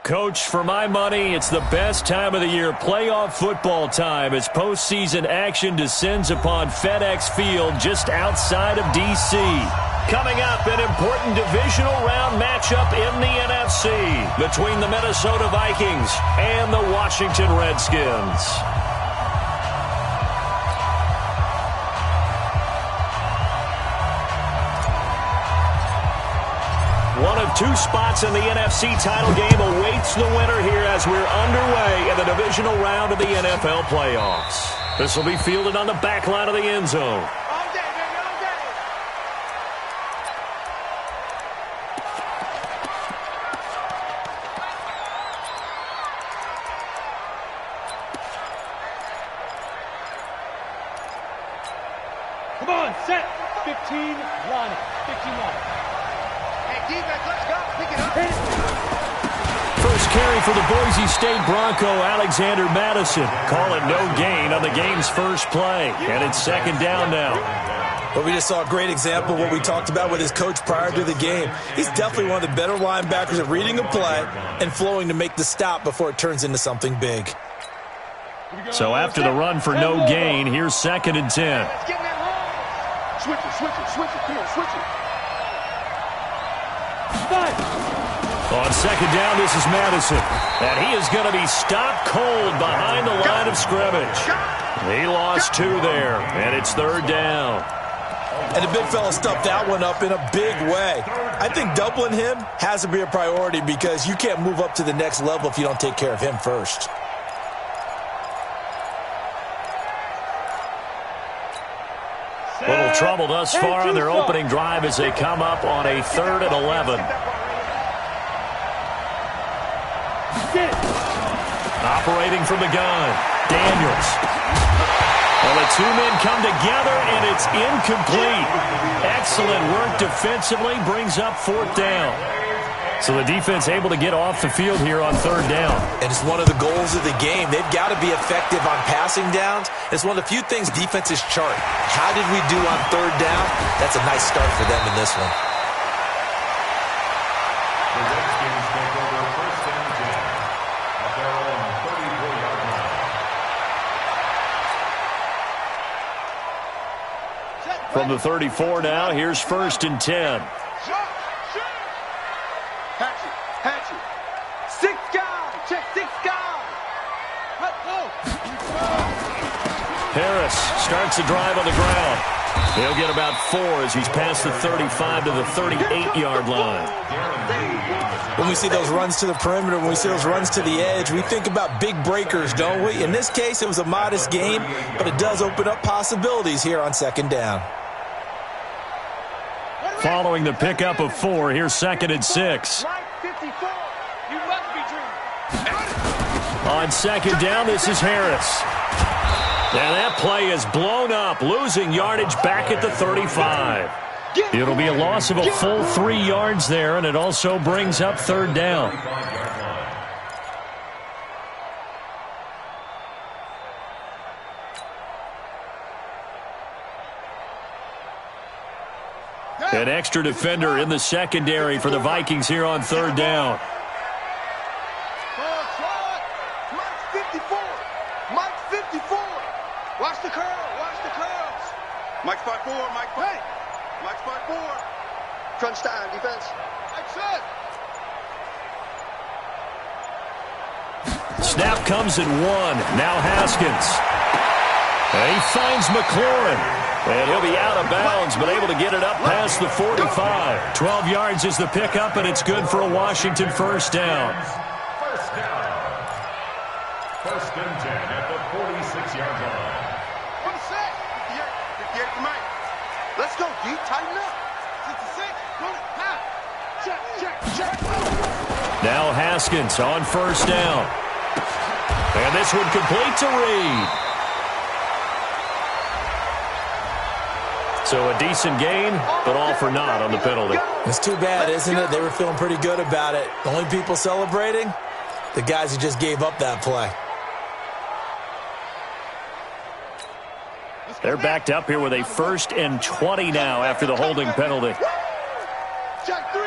Coach, for my money, it's the best time of the year, playoff football time, as postseason action descends upon FedEx Field just outside of D.C. Coming up, an important divisional round matchup in the NFC between the Minnesota Vikings and the Washington Redskins. One of two spots in the NFC title game awaits the winner here as we're underway in the divisional round of the NFL playoffs. This will be fielded on the back line of the end zone. Come on, set. 15, line up. 15 line up. Defense, let's go. Pick it up. First carry for the Boise State Bronco, Alexander Madison. Call it no gain on the game's first play. And it's second down now. Well, we just saw a great example of what we talked about with his coach prior to the game. He's definitely one of the better linebackers at reading a play and flowing to make the stop before it turns into something big. So after the run for no gain, here's second and 10. Let's get in that run. Switch it. Come on, switch it. On second down, this is Madison. And he is going to be stopped cold behind the line of scrimmage. He lost two there, and it's third down. And the big fella stuffed that one up in a big way. I think doubling him has to be a priority because you can't move up to the next level if you don't take care of him first. Little trouble thus far on their opening drive as they come up on a 3rd and 11. Operating from the gun, Daniels. Well, the two men come together, and it's incomplete. Excellent work defensively, brings up 4th down. So the defense able to get off the field here on 3rd down. And it's one of the goals of the game. They've got to be effective on passing downs. It's one of the few things defenses chart. How did we do on 3rd down? That's a nice start for them in this one. The Redskins take over 1st and 10 at their own 34-yard line. From the 34 now, here's 1st and 10. Hatchet. 6 guys. Check 6 guys. Let's go. Harris starts the drive on the ground. He'll get about 4 as he's past the 35 to the 38-yard line. When we see those runs to the perimeter, when we see those runs to the edge, we think about big breakers, don't we? In this case, it was a modest game, but it does open up possibilities here on 2nd down. Following the pickup of 4, here's 2nd and 6. You must be dreaming. On 2nd down, this is Harris. And that play is blown up, losing yardage back at the 35. It'll be a loss of a full 3 yards there, and it also brings up 3rd down. An extra defender in the secondary for the Vikings here on 3rd down. Mike 54. Watch the curls. Mike spot 4. Mike spot 4. Crunch time, defense. Snap comes in 1. Now Haskins. And he finds McLaurin. And he'll be out of bounds, but able to get it up past the 45. 12 yards is the pickup, and it's good for a Washington 1st down. 1st down. 1st and 10 at the 46-yard line. 1 sec. 58 for Mike. Let's go, D. Tighten up. 66. Run it. Pass. Check. Now Haskins on 1st down. And this one complete to Reed. So a decent gain, but all for naught on the penalty. It's too bad, isn't it? They were feeling pretty good about it. The only people celebrating, the guys who just gave up that play. They're backed up here with a 1st and 20 now after the holding penalty. Check 3.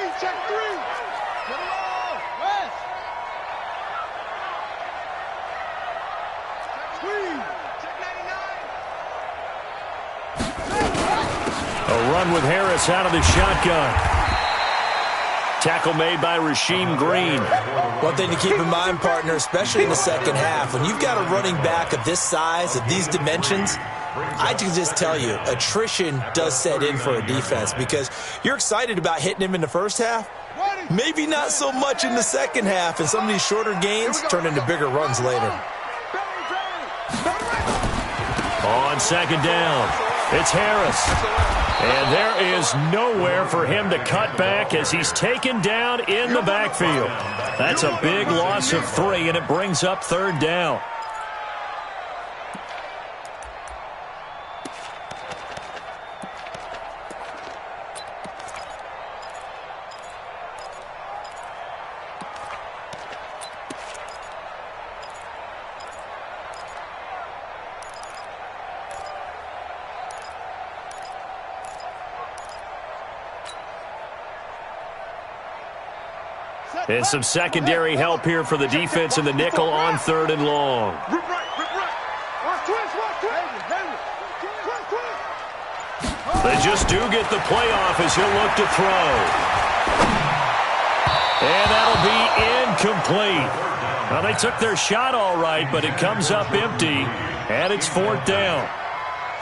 run with Harris out of the shotgun. Tackle made by Rasheem Green. One thing to keep in mind, partner, especially in the second half, when you've got a running back of this size, of these dimensions, I can just tell you, attrition does set in for a defense because you're excited about hitting him in the first half. Maybe not so much in the second half, and some of these shorter gains turn into bigger runs later. On second down, it's Harris. And there is nowhere for him to cut back as he's taken down in the backfield. That's a big loss of 3, and it brings up third down. And some secondary help here for the defense in the nickel on third and long. They just do get the playoff as he'll look to throw. And that'll be incomplete. Well, they took their shot all right, but it comes up empty, and it's fourth down.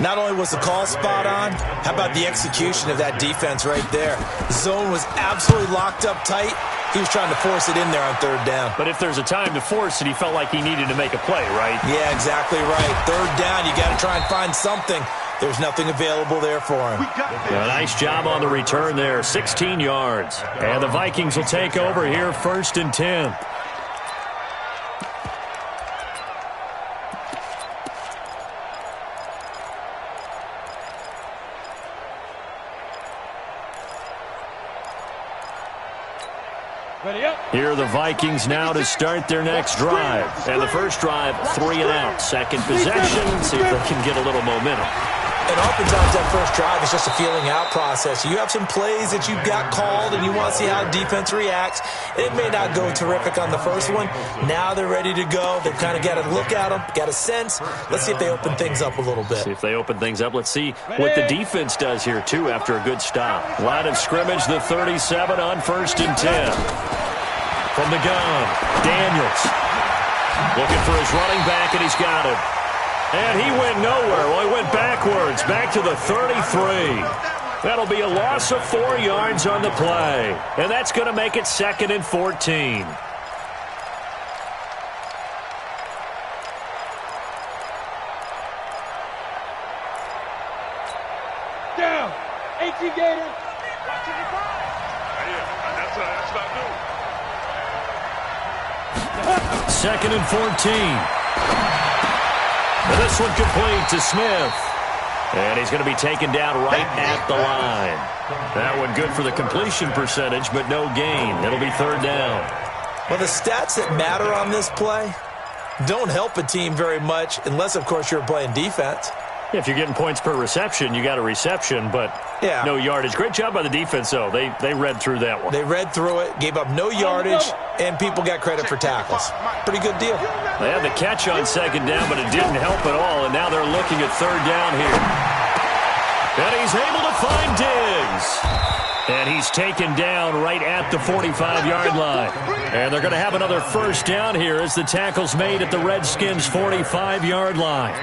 Not only was the call spot on, how about the execution of that defense right there? The zone was absolutely locked up tight. He was trying to force it in there on third down. But if there's a time to force it, he felt like he needed to make a play, right? Yeah, exactly right. Third down, you got to try and find something. There's nothing available there for him. A nice job on the return there, 16 yards. And the Vikings will take over here, 1st and 10. Here are the Vikings now to start their next drive. And the first drive, 3 and out. Second possession, see if they can get a little momentum. And oftentimes that first drive is just a feeling out process. You have some plays that you've got called and you want to see how the defense reacts. It may not go terrific on the first one. Now they're ready to go. They've kind of got to look at them, got a sense. Let's see if they open things up a little bit. See if they open things up. Let's see what the defense does here, too, after a good stop. Line of scrimmage, the 37 on 1st and 10. From the gun, Daniels. Looking for his running back, and he's got him. And he went nowhere. Well, he went backwards, back to the 33. That'll be a loss of 4 yards on the play. And that's going to make it 2nd and 14. Down. 18 Gators. That's 2nd and 14. And this one complete to Smith. And he's going to be taken down right at the line. That one good for the completion percentage, but no gain. It'll be third down. Well, the stats that matter on this play don't help a team very much unless, of course, you're playing defense. If you're getting points per reception, you got a reception, but no yardage. Great job by the defense, though. They read through that one. They read through it, gave up no yardage, and people got credit for tackles. Pretty good deal. They had the catch on second down, but it didn't help at all, and now they're looking at third down here. And he's able to find Diggs. And he's taken down right at the 45-yard line. And they're going to have another first down here as the tackle's made at the Redskins' 45-yard line.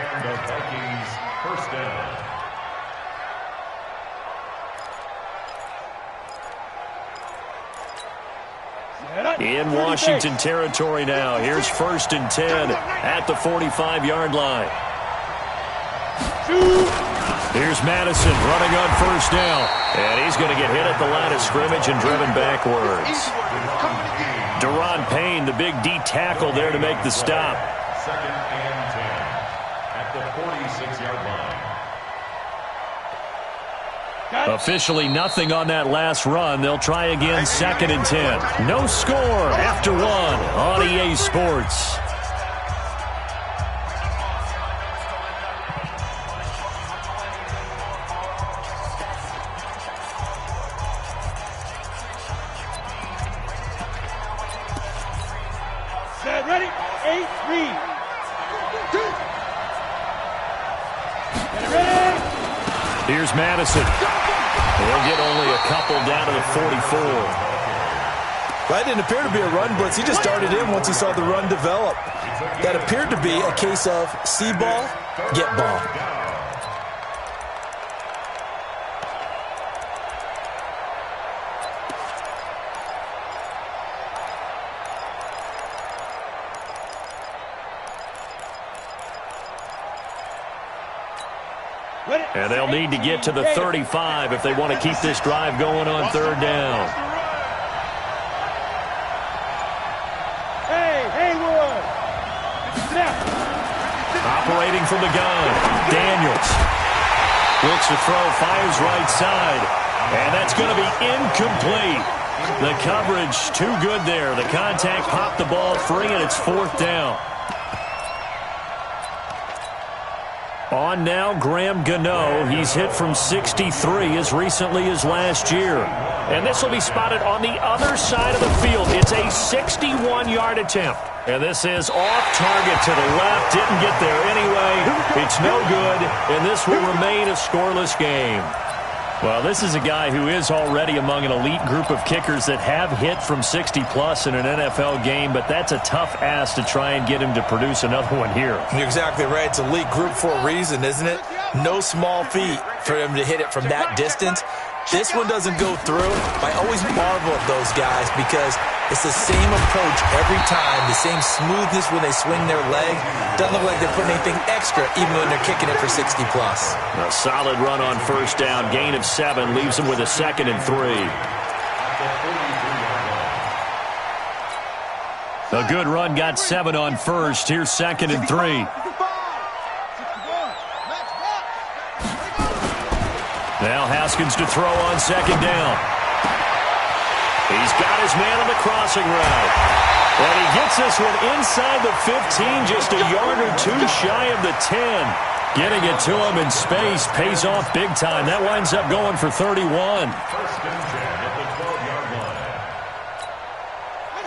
In Washington territory now. Here's 1st and 10 at the 45-yard line. Here's Madison running on first down. And he's going to get hit at the line of scrimmage and driven backwards. Deron Payne, the big D tackle there to make the stop. 2nd and 10 at the 46-yard line. Officially nothing on that last run. They'll try again 2nd and 10. No score after 1 on EA Sports. Set, ready, 8, read. Get ready. Here's Madison. He'll get only a couple down to the 44. That didn't appear to be a run blitz. He just darted in once he saw the run develop. That appeared to be a case of see ball, get ball. And they'll need to get to the 35 if they want to keep this drive going on third down. Operating from the gun, Daniels. Looks to throw, fires right side. And that's going to be incomplete. The coverage too good there. The contact popped the ball free, and it's fourth down. On now, Graham Gano. He's hit from 63 as recently as last year. And this will be spotted on the other side of the field. It's a 61-yard attempt. And this is off target to the left. Didn't get there anyway. It's no good, and this will remain a scoreless game. Well, this is a guy who is already among an elite group of kickers that have hit from 60-plus in an NFL game, but that's a tough ask to try and get him to produce another one here. You're exactly right. It's elite group for a reason, isn't it? No small feat for him to hit it from that distance. This one doesn't go through. I always marvel at those guys because it's the same approach every time, the same smoothness when they swing their leg. Doesn't look like they're putting anything extra even when they're kicking it for 60-plus. A solid run on first down. Gain of 7 leaves them with a 2nd and 3. A good run got 7 on first. Here's 2nd and 3. Now Haskins to throw on 2nd down. He's got his man on the crossing route. And he gets this one inside the 15, just a yard or two shy of the 10. Getting it to him in space pays off big time. That winds up going for 31.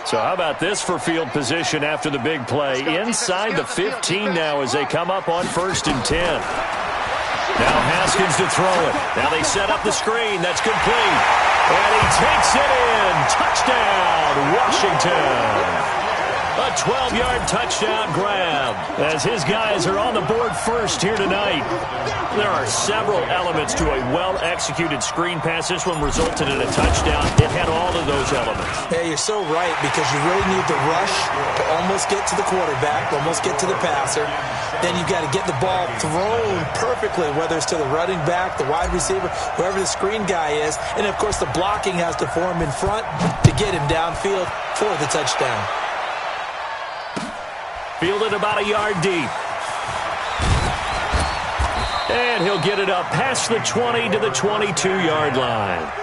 So how about this for field position after the big play? Inside the 15 now as they come up on 1st and 10. Now Haskins to throw it. Now they set up the screen. That's complete. And he takes it in. Touchdown, Washington. A 12-yard touchdown grab as his guys are on the board first here tonight. There are several elements to a well-executed screen pass. This one resulted in a touchdown. It had all of those elements. Yeah, you're so right because you really need the rush to almost get to the quarterback, almost get to the passer. Then you've got to get the ball thrown perfectly, whether it's to the running back, the wide receiver, whoever the screen guy is. And, of course, the blocking has to form in front to get him downfield for the touchdown. Fielded about a yard deep. And he'll get it up past the 20 to the 22-yard line.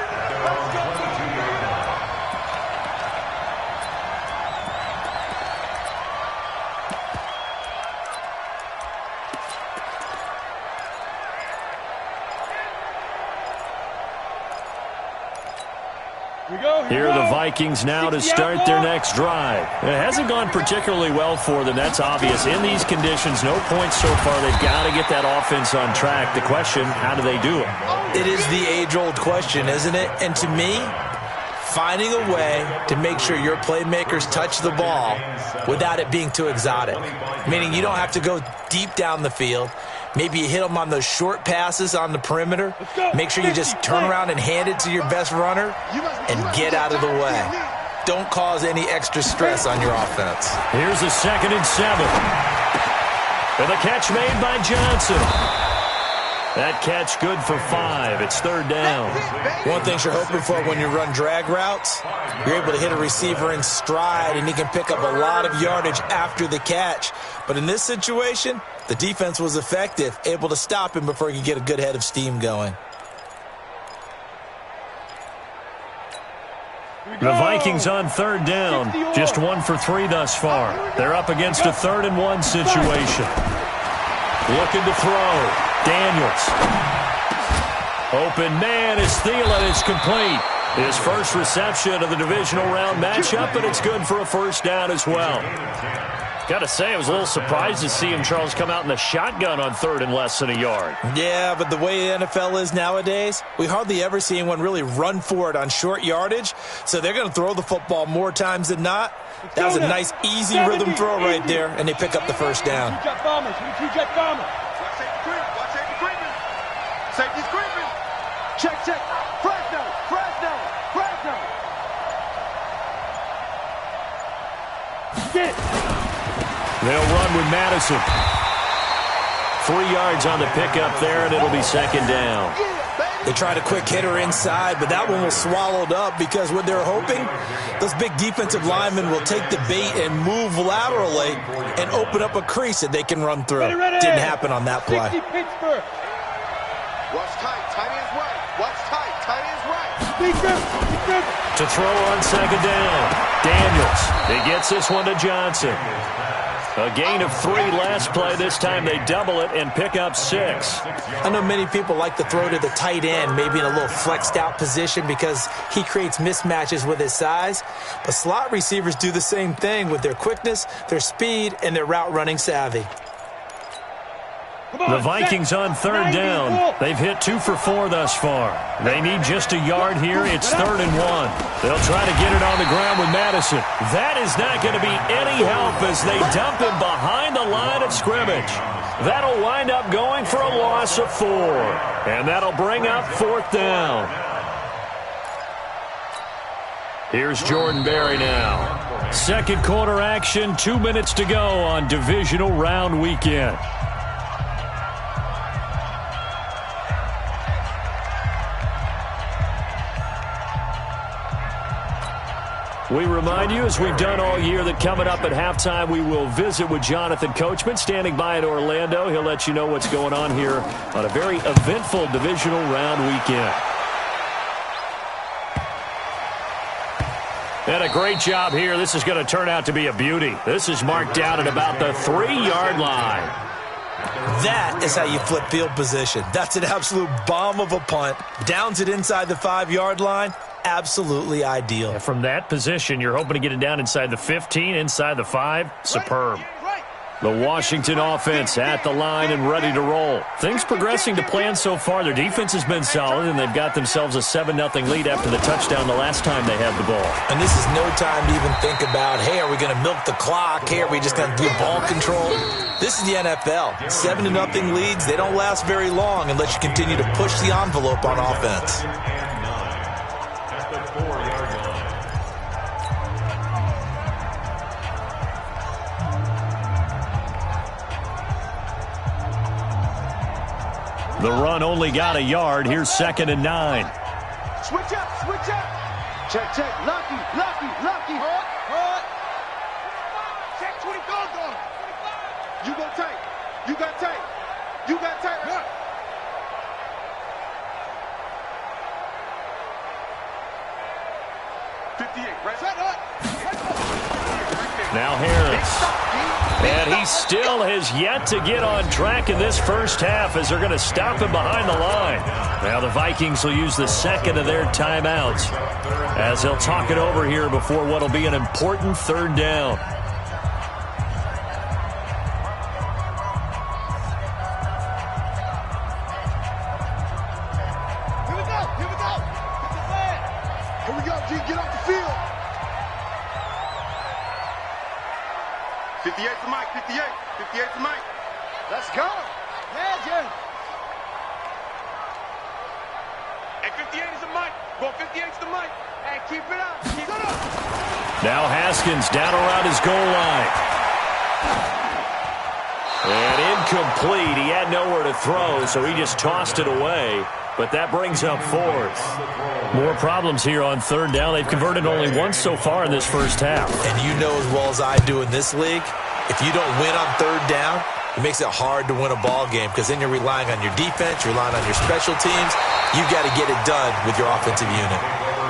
Here are the Vikings now to start their next drive. It hasn't gone particularly well for them. That's obvious. In these conditions, no points so far. They've got to get that offense on track. The question, how do they do it? It is the age-old question, isn't it? And to me, finding a way to make sure your playmakers touch the ball without it being too exotic. Meaning you don't have to go deep down the field. Maybe you hit them on those short passes on the perimeter. Make sure you just turn around and hand it to your best runner and get out of the way. Don't cause any extra stress on your offense. Here's a 2nd and 7. And the catch made by Johnson. That catch good for 5. It's 3rd down. One thing you're hoping for when you run drag routes, you're able to hit a receiver in stride, and he can pick up a lot of yardage after the catch. But in this situation, the defense was effective, able to stop him before he could get a good head of steam going. The Vikings on 3rd down. Just 1 for 3 thus far. They're up against a 3rd and 1 situation. Looking to throw. Daniels. Open man is Thielen. It's complete. His first reception of the divisional round matchup, and it's good for a 1st down as well. Got to say, I was a little surprised to see him, Charles, come out in the shotgun on 3rd and less than a yard. Yeah, but the way the NFL is nowadays, we hardly ever see anyone really run for it on short yardage. So they're going to throw the football more times than not. That was a nice, easy rhythm throw right there, and they pick up the first down. Two-jet bombers. Two-jet bombers. Watch safety creep. Watch safety creeping. Safety's creeping. Check, check. Fresno. Fresno. Fresno. Get it. They'll run with Madison. 3 yards on the pickup there, and it'll be 2nd down. They tried a quick hitter inside, but that one was swallowed up because what they're hoping, those big defensive linemen will take the bait and move laterally and open up a crease that they can run through. Didn't happen on that play. 60 Pittsburgh. Watch tight. Tight end's right. Watch tight. Tight end's right. To throw on 2nd down. Daniels. He gets this one to Johnson. A gain of 3 last play. This time they double it and pick up 6. I know many people like to throw to the tight end, maybe in a little flexed out position because he creates mismatches with his size. But slot receivers do the same thing with their quickness, their speed, and their route running savvy. The Vikings on 3rd down. They've hit 2 for 4 thus far. They need just a yard here. It's 3rd and 1. They'll try to get it on the ground with Madison. That is not going to be any help as they dump him behind the line of scrimmage. That'll wind up going for a loss of 4. And that'll bring up 4th down. Here's Jordan Berry now. 2nd quarter action, 2 minutes to go on divisional round weekend. We remind you, as we've done all year, that coming up at halftime, we will visit with Jonathan Coachman, standing by in Orlando. He'll let you know what's going on here on a very eventful divisional round weekend. And a great job here. This is going to turn out to be a beauty. This is marked down at about the 3-yard line. That is how you flip field position. That's an absolute bomb of a punt. Downs it inside the 5-yard line. Absolutely ideal. And from that position, you're hoping to get it down inside the 15, inside the 5. Superb. The Washington offense at the line and ready to roll. Things progressing to plan so far. Their defense has been solid, and they've got themselves a 7-0 lead after the touchdown the last time they had the ball. And this is no time to even think about, hey, are we going to milk the clock? Hey, are we just going to do ball control? This is the NFL. 7-0 leads, they don't last very long unless you continue to push the envelope on offense. The run only got a yard. Here's 2nd and 9. Switch up, switch up. Check, check. Lucky, lucky, lucky. Hard. Check 20, go. You go tight. You got tight. You got tight. Huh. Now Harris. And he still has yet to get on track in this first half as they're going to stop him behind the line. Now the Vikings will use the 2nd of their timeouts as they'll talk it over here before what will be an important 3rd down. Here we go, G. Get off the field. 58 to Mike. 58 to Mike. Let's go. Magic. Hey, 58 is a Mike. Go 58 to the Mike. Hey, keep it up. Keep it up. Now Haskins down around his goal line. And incomplete. He had nowhere to throw, so he just tossed it away. But that brings up 4th. More problems here on 3rd down. They've converted only once so far in this first half. And you know as well as I do in this league, if you don't win on 3rd down, it makes it hard to win a ball game because then you're relying on your defense, you're relying on your special teams. You've got to get it done with your offensive unit.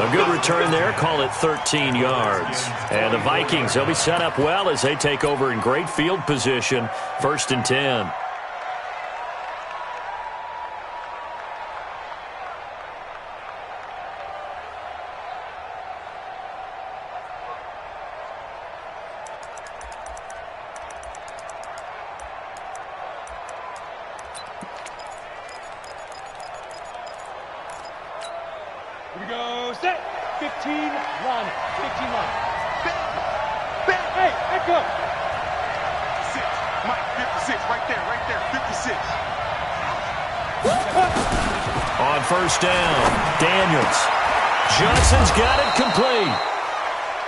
A good return there. Call it 13 yards. And the Vikings, they'll be set up well as they take over in great field position. 1st and 10. Set. 15, line it. 15 line. Hey, echo. 6. Mike, 56, right there, 56. On first down, Daniels. Johnson's got it complete.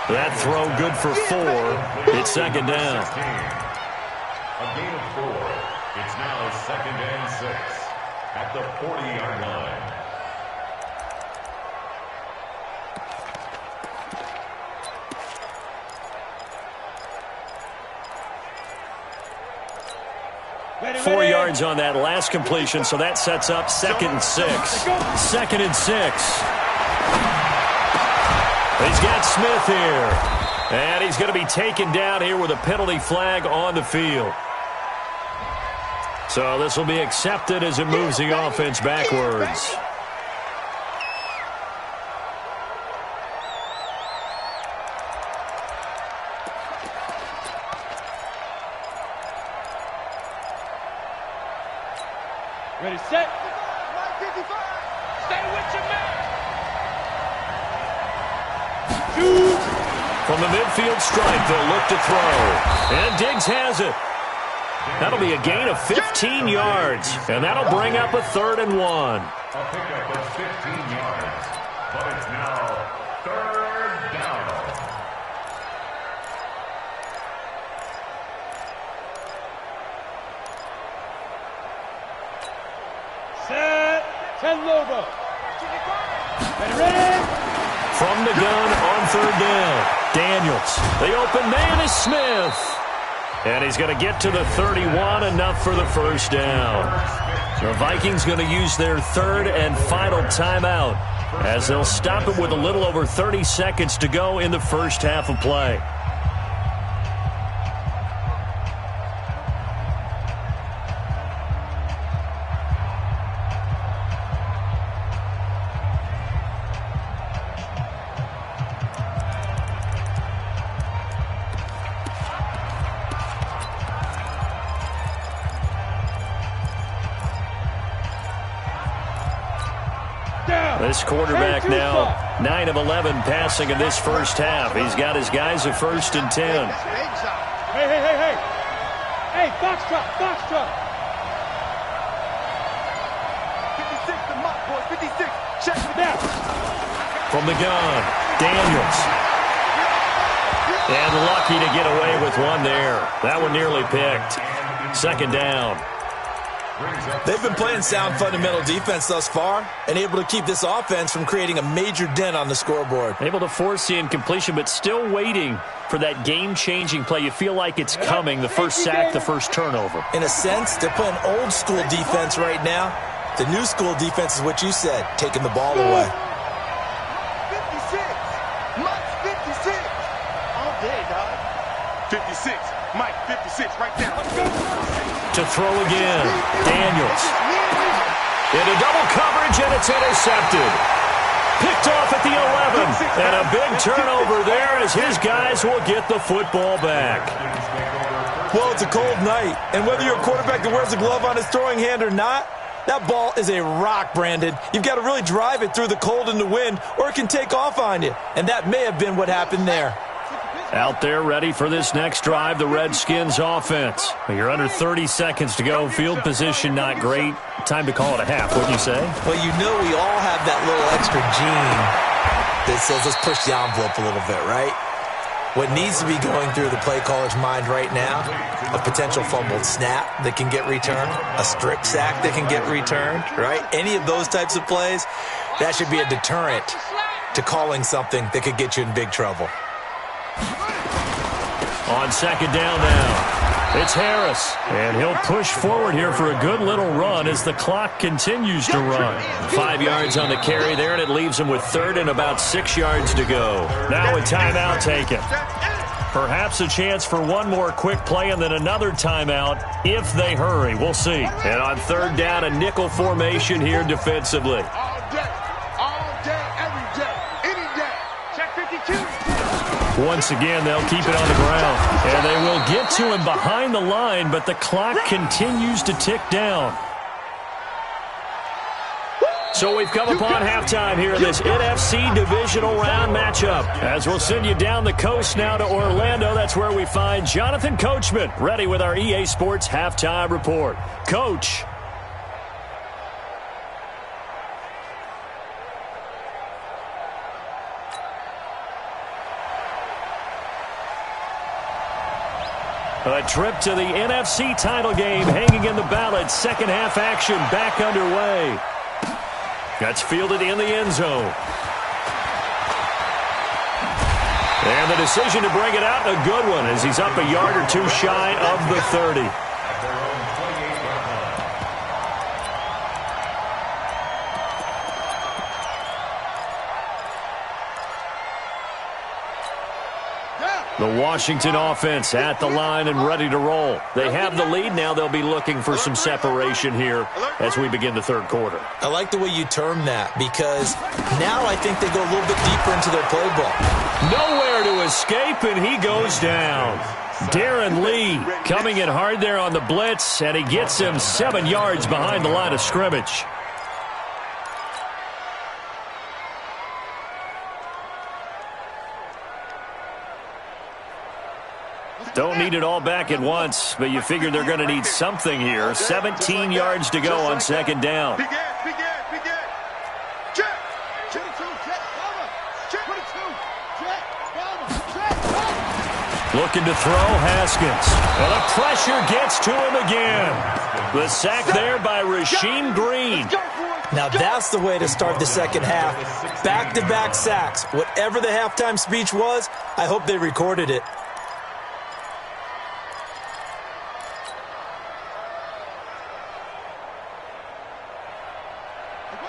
That throw good for 4. It's second down. A gain of 4. It's now second and 6 at the 40-yard line. Ready, 4 ready. yards on that last completion, so that sets up second and 6. Second and 6. He's got Smith here. And he's going to be taken down here with a penalty flag on the field. So this will be accepted as it moves the offense backwards. Ready, set. Stay with your man. From the midfield stripe, they'll look to throw. And Diggs has it. That'll be a gain of 15 yards. And that'll bring up a 3rd and 1. A pickup of 15 yards. But it's now 3rd down. Set. 10 logo. Ready, ready. From the gun on 3rd down, Daniels. The open man is Smith. And he's going to get to the 31, enough for the first down. The Vikings going to use their 3rd and final timeout as they'll stop it with a little over 30 seconds to go in the first half of play. This quarterback now 9 of 11 passing in this first half. He's got his guys at 1st and 10. Hey, hey, hey, hey. Hey, foxtrot, foxtrot. 56 to Mike, boys, 56. Check it Now. From the gun, Daniels. And lucky to get away with one there. That one nearly picked. Second down. They've been playing sound fundamental defense thus far and able to keep this offense from creating a major dent on the scoreboard. Able to force the incompletion, but still waiting for that game-changing play. You feel like it's coming, the first sack, the first turnover. In a sense, they're playing old school defense right now. The new school defense is what you said, taking the ball away. 56. Mike's 56. All day, dog. 56. Mike, 56, right there. Let's go. To throw again, Daniels. Into double coverage, and it's intercepted. Picked off at the 11. And a big turnover there as his guys will get the football back. Well, it's a cold night, and whether you're a quarterback that wears a glove on his throwing hand or not, that ball is a rock, Brandon. You've got to really drive it through the cold and the wind, or it can take off on you. And that may have been what happened there. Out there ready for this next drive, the Redskins offense. You're under 30 seconds to go. Field position not great. Time to call it a half, wouldn't you say? Well, you know we all have that little extra gene that says let's push the envelope a little bit, right? What needs to be going through the play caller's mind right now, a potential fumbled snap that can get returned, a strip sack that can get returned, right? Any of those types of plays, that should be a deterrent to calling something that could get you in big trouble. On second down now, it's Harris, and he'll push forward here for a good little run as the clock continues to run. 5 yards on the carry there, and it leaves him with 3rd and about 6 yards to go. Now a timeout taken. Perhaps a chance for one more quick play and then another timeout if they hurry. We'll see. And on 3rd down, a nickel formation here defensively. All day, every day, any day. Check 52. Once again, they'll keep it on the ground. And they will get to him behind the line, but the clock continues to tick down. So we've come upon halftime here in this NFC divisional round matchup. As we'll send you down the coast now to Orlando, that's where we find Jonathan Coachman, ready with our EA Sports halftime report. Coach. A trip to the NFC title game hanging in the balance. Second half action back underway. That's fielded in the end zone. And the decision to bring it out, a good one, as he's up a yard or two shy of the 30. The Washington offense at the line and ready to roll. They have the lead. Now they'll be looking for some separation here as we begin the third quarter. I like the way you term that, because now I think they go a little bit deeper into their play ball. Nowhere to escape, and he goes down. Darren Lee coming in hard there on the blitz, and he gets him 7 yards behind the line of scrimmage. Don't need it all back at once, but you figure they're going to need something here. 17 yards to go on second down. Looking to throw, Haskins. And the pressure gets to him again. The sack there by Rasheem Green. Now that's the way to start the second half. Back-to-back sacks. Whatever the halftime speech was, I hope they recorded it.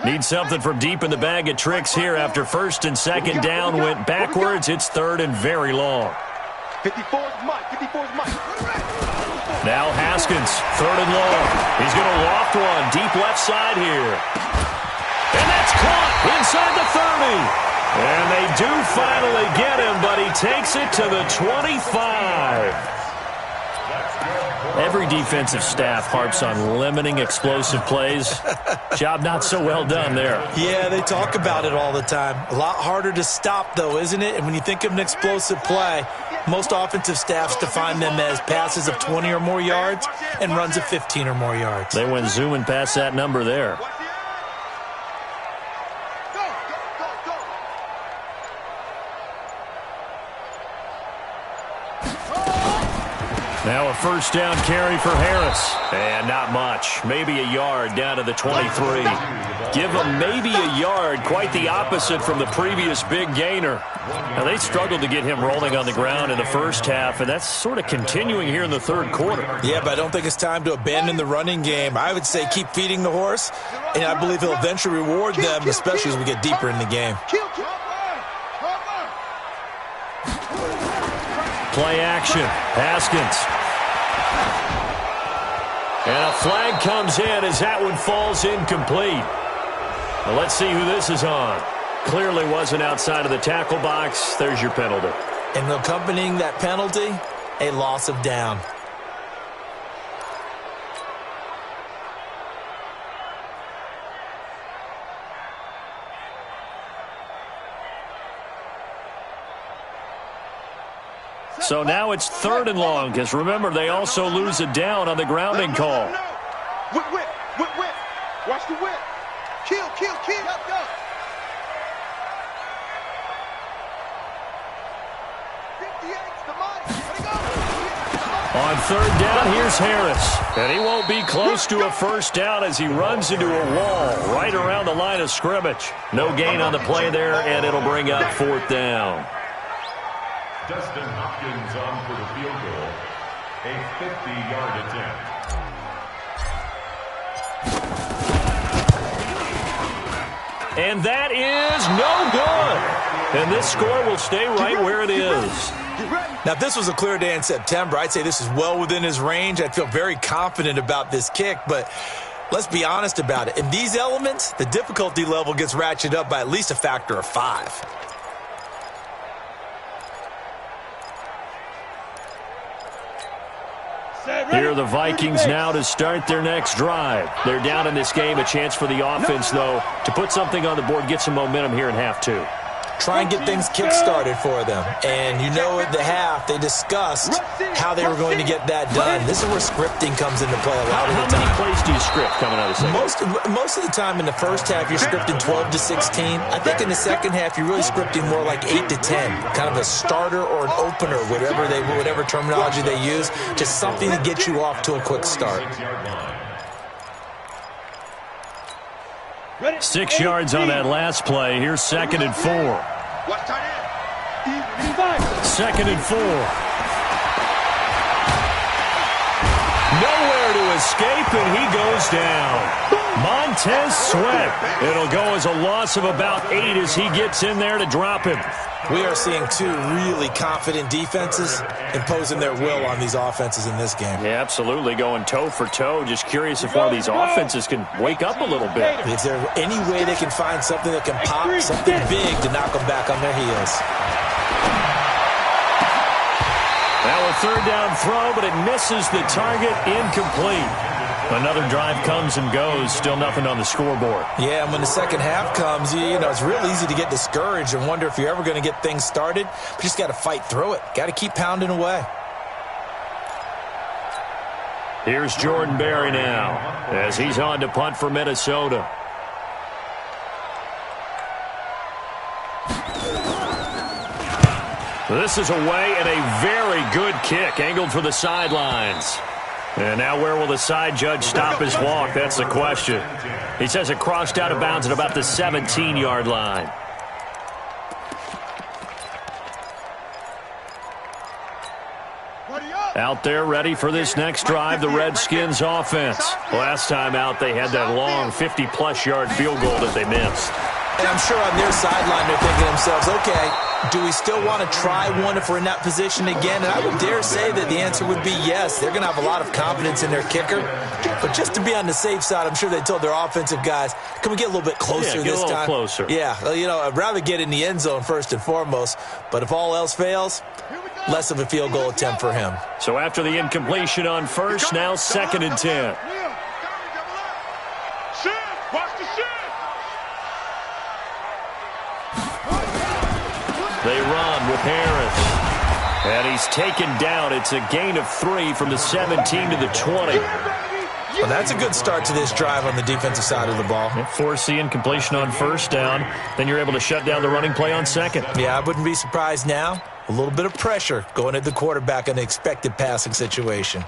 Need something from deep in the bag of tricks here after first and second down went backwards. It's third and very long. 54's Mike. 54's Mike. Now Haskins, third and long. He's going to loft one deep left side here. And that's caught inside the 30. And they do finally get him, but he takes it to the 25. Every defensive staff harps on limiting explosive plays. Job not so well done there. Yeah, they talk about it all the time. A lot harder to stop, though, isn't it? And when you think of an explosive play, most offensive staffs define them as passes of 20 or more yards and runs of 15 or more yards. They went zooming past that number there. Now a first down carry for Harris. And not much. Maybe a yard down to the 23. Give them maybe a yard. Quite the opposite from the previous big gainer. Now they struggled to get him rolling on the ground in the first half, and that's sort of continuing here in the third quarter. Yeah, but I don't think it's time to abandon the running game. I would say keep feeding the horse, and I believe he'll eventually reward them, especially as we get deeper in the game. Play action. Haskins. And a flag comes in as that one falls incomplete. Well, let's see who this is on. Clearly wasn't outside of the tackle box. There's your penalty. And accompanying that penalty, a loss of down. So now it's third and long, because remember, they also lose a down on the grounding call. Whip. Watch the whip. Kill. Go. On third down, here's Harris. And he won't be close to a first down as he runs into a wall right around the line of scrimmage. No gain on the play there, and it'll bring up fourth down. Dustin Hopkins on for the field goal. A 50-yard attempt. And that is no good. And this score will stay right where it is. Now, if this was a clear day in September, I'd say this is well within his range. I'd feel very confident about this kick, but let's be honest about it. In these elements, the difficulty level gets ratcheted up by at least a factor of 5. Here are the Vikings now to start their next drive. They're down in this game. A chance for the offense, though, to put something on the board, get some momentum here in half two. Try and get things kick-started for them. And you know at the half, they discussed how they were going to get that done. This is where scripting comes into play a lot of the time. How many plays do you script coming out of the second? Most of the time in the first half, you're scripting 12 to 16. I think in the second half, you're really scripting more like 8 to 10. Kind of a starter or an opener, whatever terminology they use. Just something to get you off to a quick start. 6 yards on that last play. Here's 2nd and 4. Watch tight end. 2nd and 4. Nowhere to escape, and he goes down. Montez Sweat. It'll go as a loss of about 8 as he gets in there to drop him. We are seeing two really confident defenses imposing their will on these offenses in this game. Yeah, absolutely, going toe for toe. Just curious if one of these offenses can wake up a little bit. Is there any way they can find something that can pop, something big to knock them back on their heels? Now a 3rd down throw, but it misses the target, incomplete. Another drive comes and goes, still nothing on the scoreboard. Yeah, and when the second half comes, you know, it's real easy to get discouraged and wonder if you're ever going to get things started. But you just got to fight through it. Got to keep pounding away. Here's Jordan Berry now as he's on to punt for Minnesota. This is away and a very good kick, angled for the sidelines. And now where will the side judge stop his walk? That's the question. He says it crossed out of bounds at about the 17-yard line. Out there ready for this next drive, the Redskins offense. Last time out, they had that long 50-plus yard field goal that they missed. And I'm sure on their sideline they're thinking to themselves, okay, do we still want to try one if we're in that position again? And I would dare say that the answer would be yes. They're going to have a lot of confidence in their kicker. But just to be on the safe side, I'm sure they told their offensive guys, can we get a little bit closer this time? Get a little closer. Yeah, well, you know, I'd rather get in the end zone first and foremost. But if all else fails, less of a field goal attempt for him. So after the incompletion on first, now 2nd and 10. They run with Harris. And he's taken down. It's a gain of 3 from the 17 to the 20. Well, that's a good start to this drive on the defensive side of the ball. Force the incompletion on first down. Then you're able to shut down the running play on second. Yeah, I wouldn't be surprised now. A little bit of pressure going at the quarterback in the expected passing situation.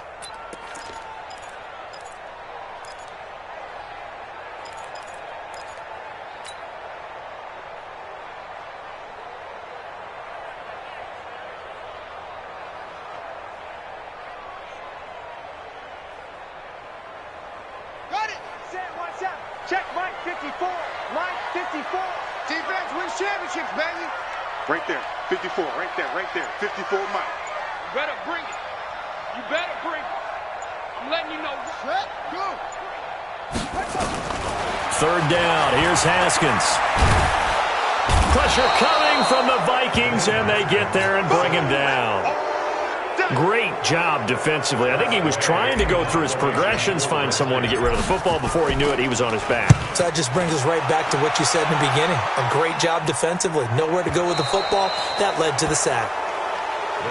Check Mike 54. Mike 54. Defense wins championships, baby. Right there. 54. Right there. Right there. 54 Mike. You better bring it. You better bring it. I'm letting you know. Set. Go. 3rd down. Here's Haskins. Pressure coming from the Vikings, and they get there and bring him down. Great job defensively. I think he was trying to go through his progressions, find someone to get rid of the football. Before he knew it, he was on his back. So that just brings us right back to what you said in the beginning. A great job defensively. Nowhere to go with the football. That led to the sack.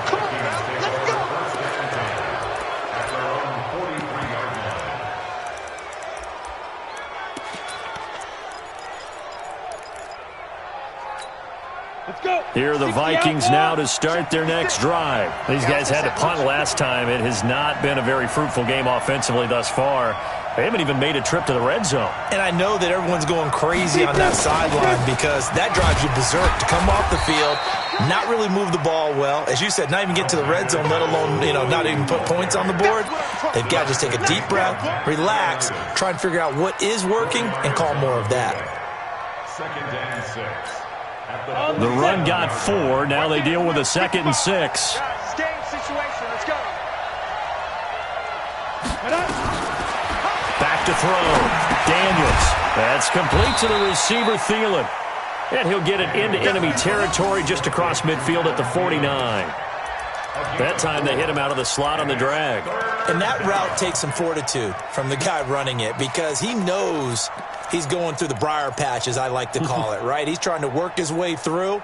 Come on, man. Let's go. Let's go. Here are the Vikings now to start their next drive. These guys had to punt last time. It has not been a very fruitful game offensively thus far. They haven't even made a trip to the red zone. And I know that everyone's going crazy on that sideline because that drives you berserk to come off the field, not really move the ball well. As you said, not even get to the red zone, let alone, not even put points on the board. They've got to just take a deep breath, relax, try and figure out what is working, and call more of that. 2nd and 6. The run got 4. Now they deal with a 2nd and 6. Game situation. Let's go. Back to throw. Daniels. That's complete to the receiver, Thielen. And he'll get it into enemy territory just across midfield at the 49. That time they hit him out of the slot on the drag. And that route takes some fortitude from the guy running it because he knows he's going through the briar patch, as I like to call it, right? He's trying to work his way through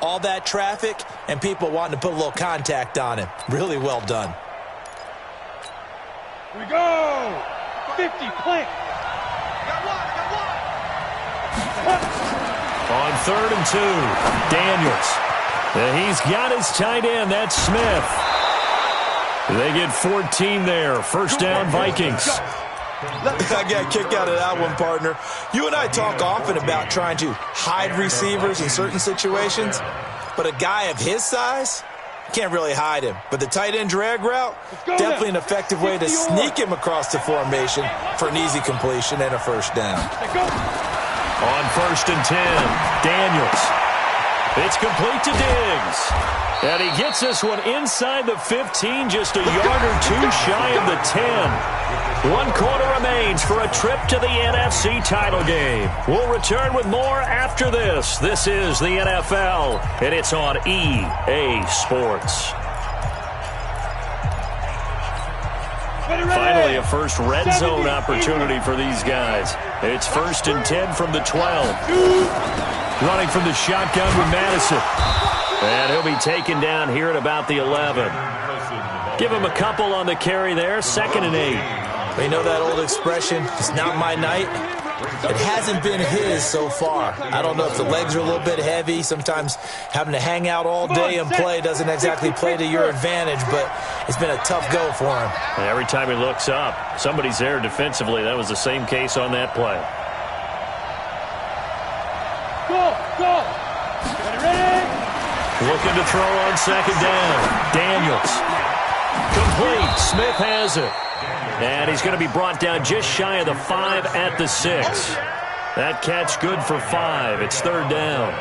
all that traffic and people wanting to put a little contact on him. Really well done. Here we go. 50, plant. On 3rd and 2, Daniels. And he's got his tight end. That's Smith. They get 14 there. First down, Vikings. I got a kick out of that one, partner. You and I talk often about trying to hide receivers in certain situations, but a guy of his size can't really hide him. But the tight end drag route, definitely an effective way to sneak him across the formation for an easy completion and a first down. On 1st and 10, Daniels. It's complete to Diggs. And he gets this one inside the 15, just a yard or two shy of the 10. 1 quarter remains for a trip to the NFC title game. We'll return with more after this. This is the NFL, and it's on EA Sports. Finally, a first red zone opportunity for these guys. It's 1st and 10 from the 12. Running from the shotgun with Madison. And he'll be taken down here at about the 11. Give him a couple on the carry there. 2nd and 8. You know that old expression, it's not my night? It hasn't been his so far. I don't know if the legs are a little bit heavy. Sometimes having to hang out all day and play doesn't exactly play to your advantage, but it's been a tough go for him. And every time he looks up, somebody's there defensively. That was the same case on that play. Go. Ready. Looking to throw on 2nd down. Daniels. Complete. Smith has it. And he's going to be brought down just shy of the 5 at the 6. That catch good for 5. It's 3rd down.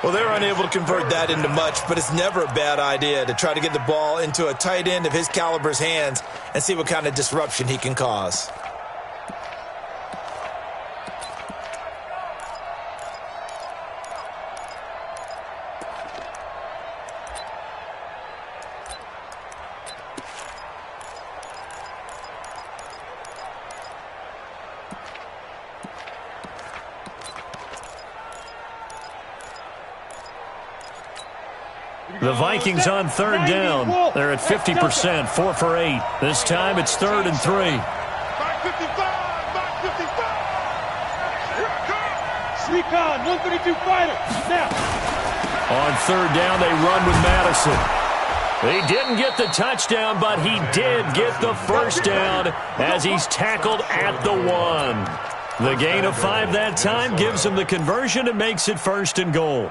Well, they're unable to convert that into much, but it's never a bad idea to try to get the ball into a tight end of his caliber's hands and see what kind of disruption he can cause. The Vikings on 3rd down. They're at 50%, 4 for 8. This time it's 3rd and 3. 555. Recon, 132 fighter. Now. On 3rd down, they run with Madison. He didn't get the touchdown, but he did get the first down as he's tackled at the 1. The gain of 5 that time gives him the conversion and makes it 1st and goal.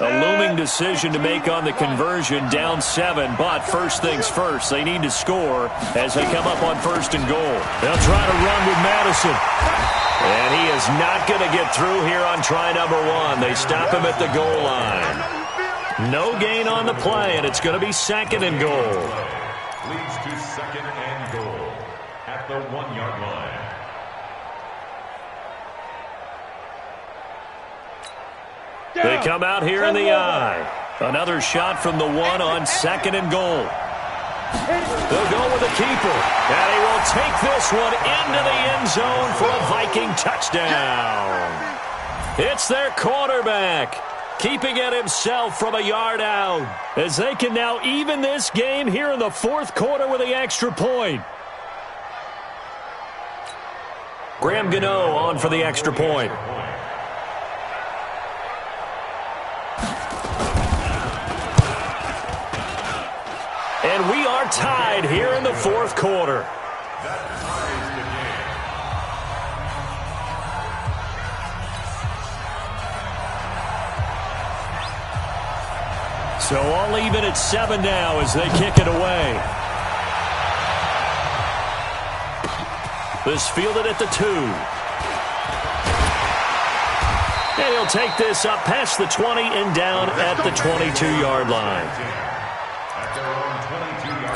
A looming decision to make on the conversion, down 7, but first things first, they need to score as they come up on 1st and goal. They'll try to run with Madison. And he is not going to get through here on try number 1. They stop him at the goal line. No gain on the play, and it's going to be 2nd and goal. Leads to 2nd and goal at the 1-yard line. They come out here in the eye. Another shot from the 1 on 2nd and goal. They'll go with the keeper. And he will take this one into the end zone for a Viking touchdown. It's their quarterback, keeping it himself from a yard out, as they can now even this game here in the 4th quarter with the extra point. Graham Gano on for the extra point. And we are tied here in the 4th quarter. That ties the game. So all even at 7 now as they kick it away. This fielded at the 2. And he'll take this up past the 20 and down at the 22-yard line. At their own 22-yard line.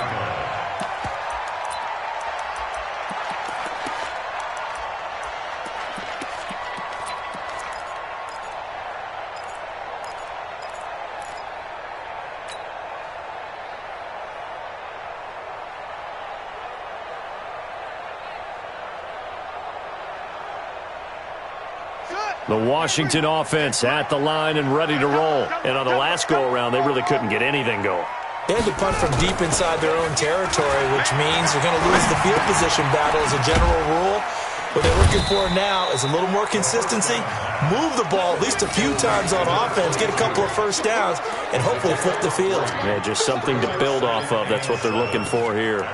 The Washington offense at the line and ready to roll. And on the last go-around, they really couldn't get anything going. They had to punt from deep inside their own territory, which means they're going to lose the field position battle as a general rule. What they're looking for now is a little more consistency, move the ball at least a few times on offense, get a couple of first downs, and hopefully flip the field. Yeah, just something to build off of. That's what they're looking for here.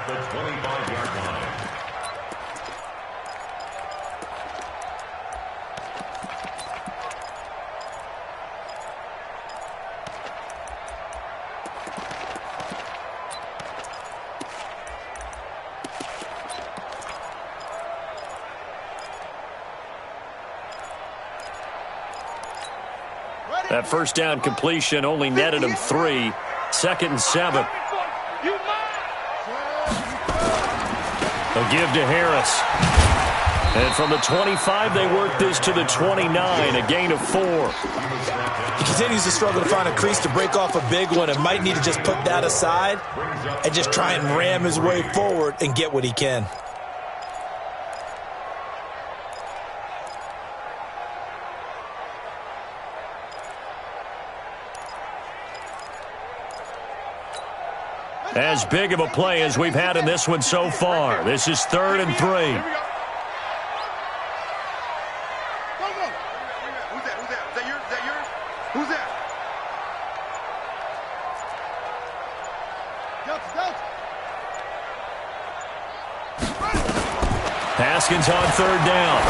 That first down completion only netted him 3. 2nd and 7. A give to Harris. And from the 25, they work this to the 29, a gain of 4. He continues to struggle to find a crease to break off a big one and might need to just put that aside and just try and ram his way forward and get what he can. As big of a play as we've had in this one so far. This is 3rd and 3. Who's that? Is that yours? Who's that? Haskins on 3rd down.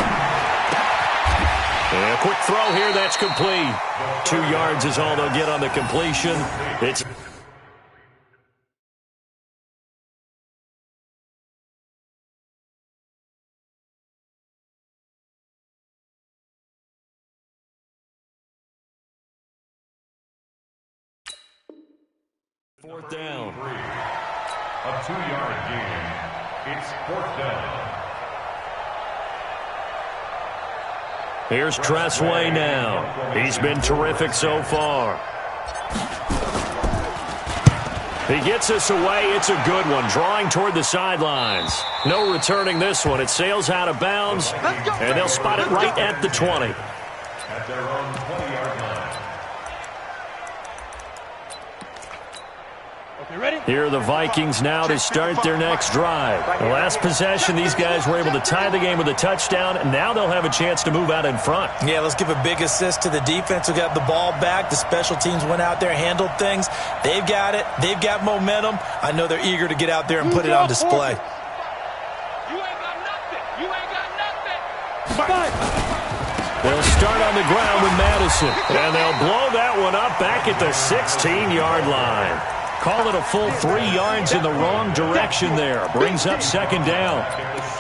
And a quick throw here, that's complete. 2 yards is all they'll get on the completion. It's fourth down. A 2-yard gain. It's 4th down. Here's Tressway now. He's been terrific so far. He gets us away. It's a good one. Drawing toward the sidelines. No returning this one. It sails out of bounds, and they'll spot it right at the 20. At their own 20-yard line. Here are the Vikings now to start their next drive. The last possession, these guys were able to tie the game with a touchdown, and now they'll have a chance to move out in front. Yeah, let's give a big assist to the defense who got the ball back. The special teams went out there, handled things. They've got it. They've got momentum. I know they're eager to get out there and put it on display. You ain't got nothing. You ain't got nothing. They'll start on the ground with Madison, and they'll blow that one up back at the 16-yard line. Call it a full 3 yards in the wrong direction there. Brings up 2nd down.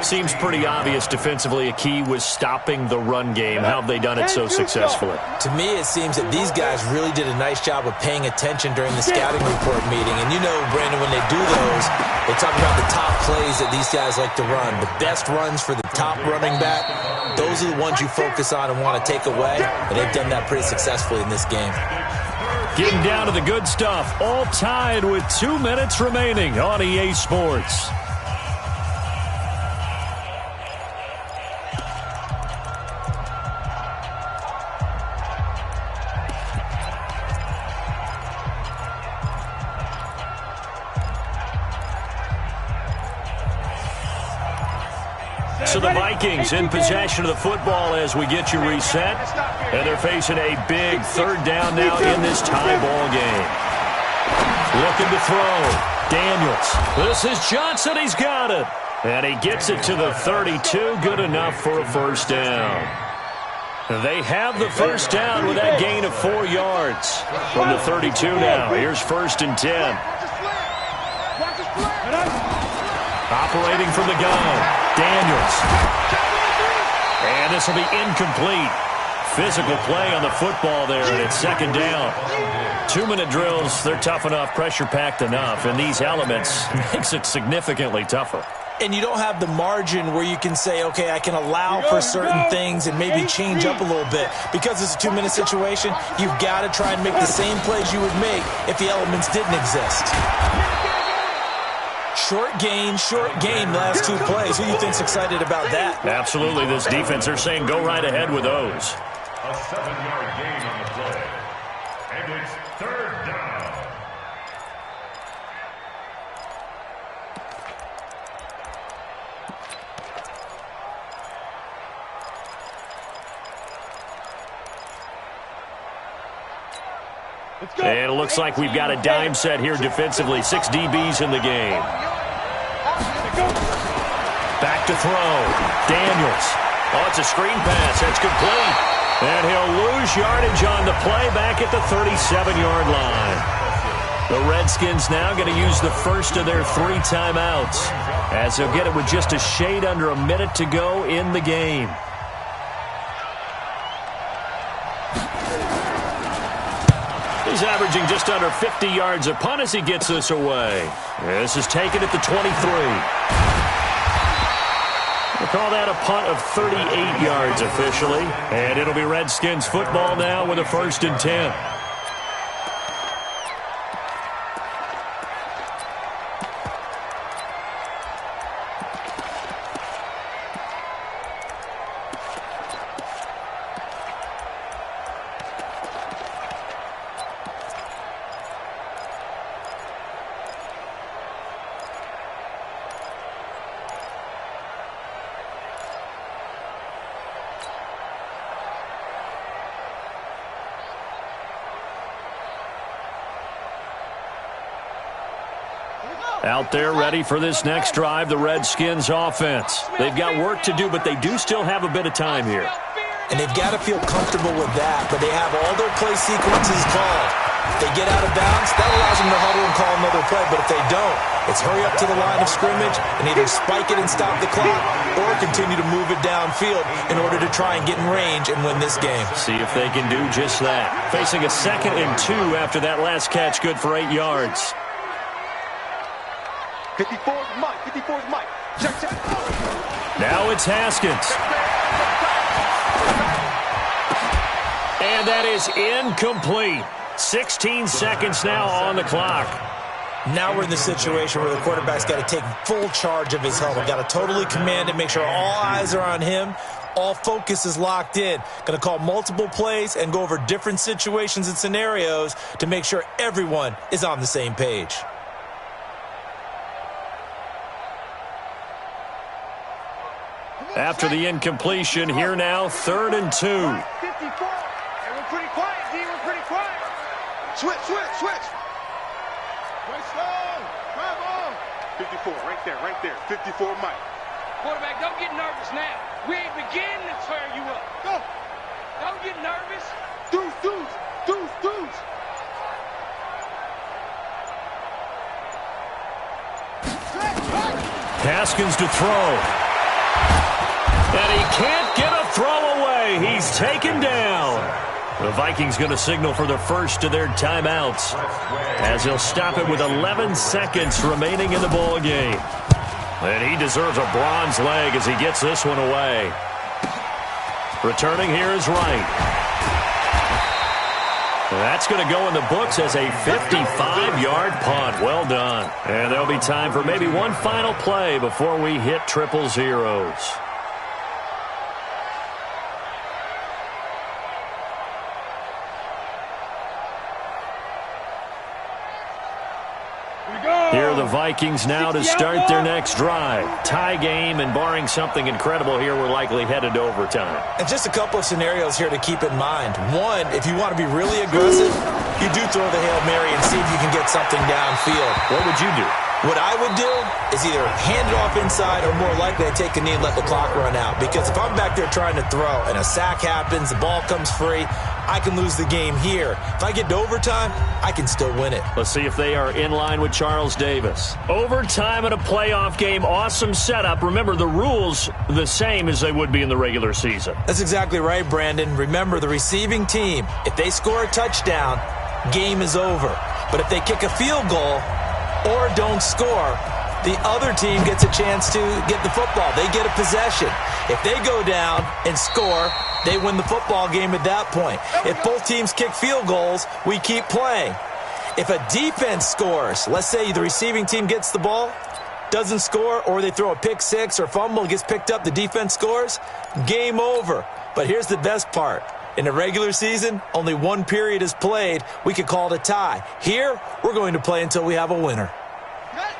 Seems pretty obvious defensively a key was stopping the run game. How have they done it so successfully? To me, it seems that these guys really did a nice job of paying attention during the scouting report meeting. And you know, Brandon, when they do those, they talk about the top plays that these guys like to run. The best runs for the top running back, those are the ones you focus on and want to take away. And they've done that pretty successfully in this game. Getting down to the good stuff. All tied with 2 minutes remaining on EA Sports. So the Vikings in possession of the football as we get you reset. And they're facing a big 3rd down now in this tie ball game. Looking to throw. Daniels. This is Johnson. He's got it. And he gets it to the 32. Good enough for a 1st down. They have the 1st down with that gain of 4 yards. From the 32 now. Here's 1st and 10. Operating from the gun. Daniels. And this will be incomplete. Physical play on the football there, and it's 2nd down. 2-minute drills, they're tough enough, pressure-packed enough, and these elements makes it significantly tougher. And you don't have the margin where you can say, okay, I can allow for certain things and maybe change up a little bit. Because it's a 2-minute situation, you've got to try and make the same plays you would make if the elements didn't exist. Short game, last 2 plays. Who do you think's excited about that? Absolutely. This defense, they're saying go right ahead with those. A 7-yard gain on the play. And it's third down. And it looks like we've got a dime set here defensively. 6 DBs in the game. Back to throw. Daniels. Oh, it's a screen pass. That's complete. And he'll lose yardage on the play back at the 37-yard line. The Redskins now going to use the first of their 3 timeouts, as they'll get it with just a shade under a minute to go in the game. He's averaging just under 50 yards a punt as he gets this away. This is taken at the 23. We'll call that a punt of 38 yards officially. And it'll be Redskins football now with a 1st and 10. Out there ready for this next drive, the Redskins offense. They've got work to do, but they do still have a bit of time here. And they've got to feel comfortable with that, but they have all their play sequences called. If they get out of bounds, that allows them to huddle and call another play, but if they don't, it's hurry up to the line of scrimmage and either spike it and stop the clock or continue to move it downfield in order to try and get in range and win this game. See if they can do just that. Facing a 2nd and 2 after that last catch, good for 8 yards. 54's Mike. 54's Mike. Check, check. Now it's Haskins. And that is incomplete. 16 seconds now on the clock. Now we're in the situation where the quarterback's got to take full charge of his helmet. Got to totally command it, make sure all eyes are on him. All focus is locked in. Going to call multiple plays and go over different situations and scenarios to make sure everyone is on the same page. After the incompletion, here now, 3rd and 2. 54. And we're pretty quiet, D. We're pretty quiet. Switch, switch, switch. Way slow. Grab on. 54, right there. 54, Mike. Quarterback, don't get nervous now. We ain't beginning to tear you up. Go. Don't get nervous. Deuce, deuce, deuce, deuce. Haskins to throw. And he can't get a throw away. He's taken down. The Vikings going to signal for the first of their timeouts, as he'll stop it with 11 seconds remaining in the ball game. And he deserves a bronze leg as he gets this one away. Returning here is Wright. That's going to go in the books as a 55-yard punt. Well done. And there'll be time for maybe one final play before we hit 000. Here are the Vikings now to start their next drive. Tie game, and barring something incredible here, we're likely headed to overtime. And just a couple of scenarios here to keep in mind. One, if you want to be really aggressive, you do throw the Hail Mary and see if you can get something downfield. What would you do? What I would do is either hand it off inside or more likely I take a knee and let the clock run out. Because if I'm back there trying to throw and a sack happens, the ball comes free, I can lose the game here. If I get to overtime, I can still win it. Let's see if they are in line with Charles Davis. Overtime in a playoff game, awesome setup. Remember, the rules the same as they would be in the regular season. That's exactly right, Brandon. Remember, the receiving team, if they score a touchdown, game is over. But if they kick a field goal or don't score, the other team gets a chance to get the football. They get a possession. If they go down and score, they win the football game at that point. If both teams kick field goals, we keep playing. If a defense scores, let's say the receiving team gets the ball, doesn't score, or they throw a pick six or fumble, gets picked up, the defense scores, game over. But here's the best part. In the regular season, only one period is played. We could call it a tie. Here, we're going to play until we have a winner.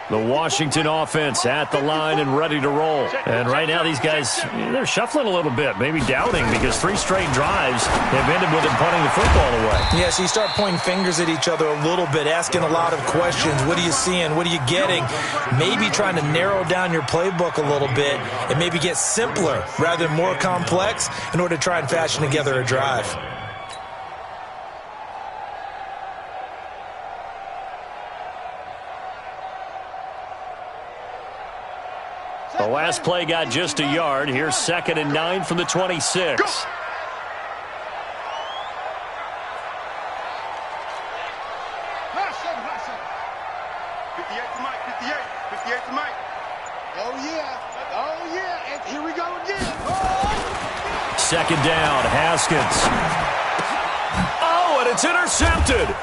The Washington offense at the line and ready to roll. And right now these guys, they're shuffling a little bit, maybe doubting, because 3 straight drives have ended with them punting the football away. Yeah, so you start pointing fingers at each other a little bit, asking a lot of questions. What are you seeing? What are you getting? Maybe trying to narrow down your playbook a little bit and maybe get simpler rather than more complex in order to try and fashion together a drive. The last play got just a yard. Here's 2nd and 9 from the 26. Go. And here we go again. 2nd down, Haskins. Oh, and it's intercepted.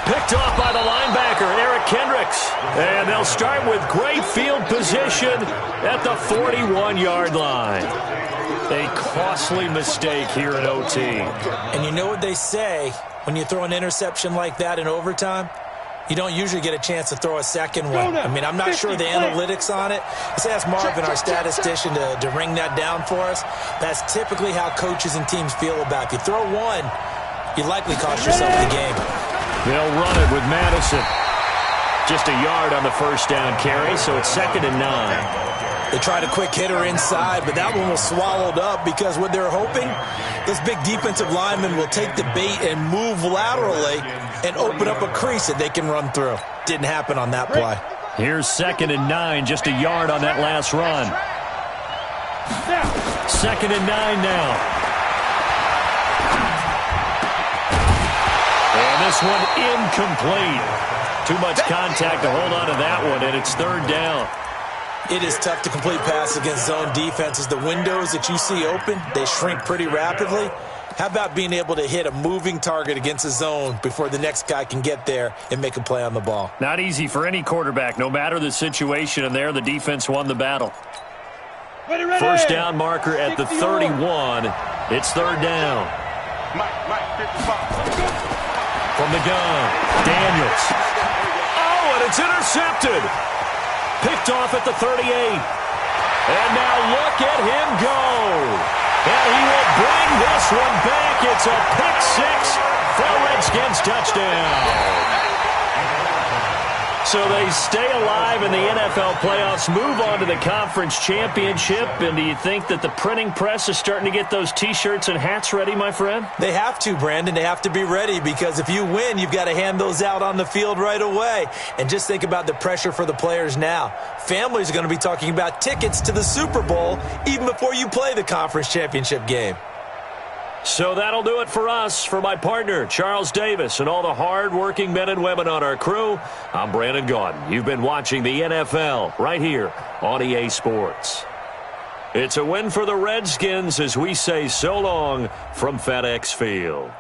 Picked off by the linebacker, Eric Kendricks. And they'll start with great field position at the 41-yard line. A costly mistake here in OT. And you know what they say, when you throw an interception like that in overtime, you don't usually get a chance to throw a second one. I mean, I'm not sure the analytics on it. Let's ask Marvin, our statistician, to ring that down for us. That's typically how coaches and teams feel about it. If you throw one, you likely cost yourself the game. They'll run it with Madison. Just a yard on the first down carry, so it's 2nd and 9. They tried a quick hitter inside, but that one was swallowed up because what they're hoping, this big defensive lineman will take the bait and move laterally and open up a crease that they can run through. Didn't happen on that play. Here's 2nd and 9, just a yard on that last run. 2nd and 9 now. And this one incomplete. Too much contact to hold on to that one, and it's 3rd down. It is tough to complete pass against zone defenses. The windows that you see open, they shrink pretty rapidly. How about being able to hit a moving target against a zone before the next guy can get there and make a play on the ball? Not easy for any quarterback, no matter the situation, and there the defense won the battle. First down marker at the 31. It's 3rd down. From the gun, Daniels. Oh, and it's intercepted. Picked off at the 38. And now look at him go. And he will bring this one back. It's a pick-6 for a Redskins touchdown. So they stay alive in the NFL playoffs, move on to the conference championship. And do you think that the printing press is starting to get those T-shirts and hats ready, my friend? They have to, Brandon. They have to be ready because if you win, you've got to hand those out on the field right away. And just think about the pressure for the players now. Families are going to be talking about tickets to the Super Bowl even before you play the conference championship game. So that'll do it for us. For my partner, Charles Davis, and all the hard-working men and women on our crew, I'm Brandon Gaudin. You've been watching the NFL right here on EA Sports. It's a win for the Redskins as we say so long from FedEx Field.